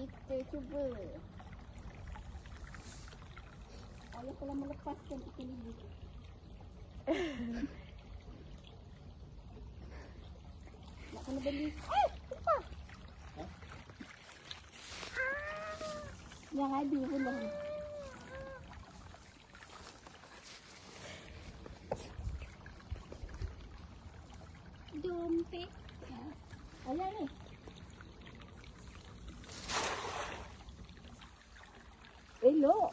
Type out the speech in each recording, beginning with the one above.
Kita cuba. Ayah telah melepaskan ikan ibu. Nak kena beli. Apa? Yang ada pula. Dompet. Ayah ni. Elok.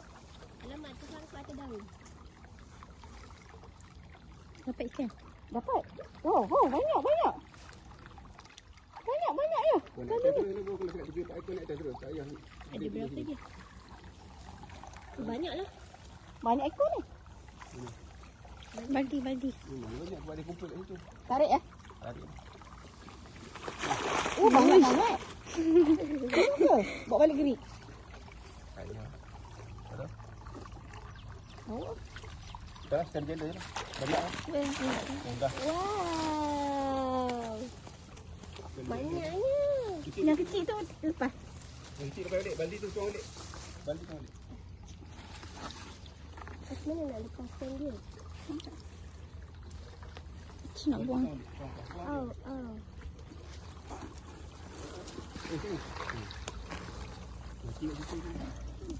Alamak, tu sang atas daun. Dapat ikan? Dapat. Oh, banyak. Banyak ya. Ada berapa dia? Banyak lah. Banyak ekor ni. Baldi. Banyak buat dia kumpul kat situ. Tarik ya. Tarik. Oh, banyak sangat. Kenapa? Bawa balik gerik. Ayah. Ada? Oh. Dah, stand jela je lah. Banyak lah. Dah. Wow. Banyaknya. Yang kecil tu lepas. Yang kecil lepas balik. Baldi tu tuang balik. Baldi tuang balik. Macam mana nak lepaskan dia? Macam nak buang. Oh.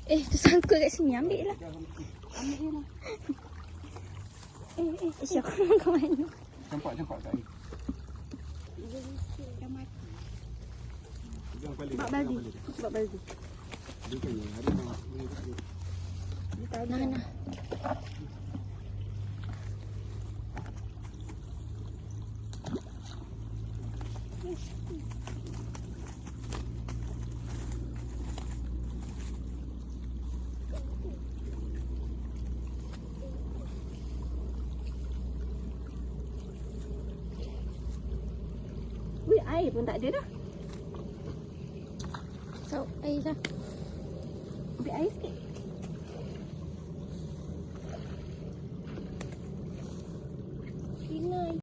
Tersangkut kat sini. Ambil lah. Ambil je lah. Syah, kau mana? Campak kat air. Dah mati. Pegang kepala. Sebab baldi. Dia kan yang ada nak. Nah. Wih, air pun tak ada dah. So, air dah. Ambil air sikit.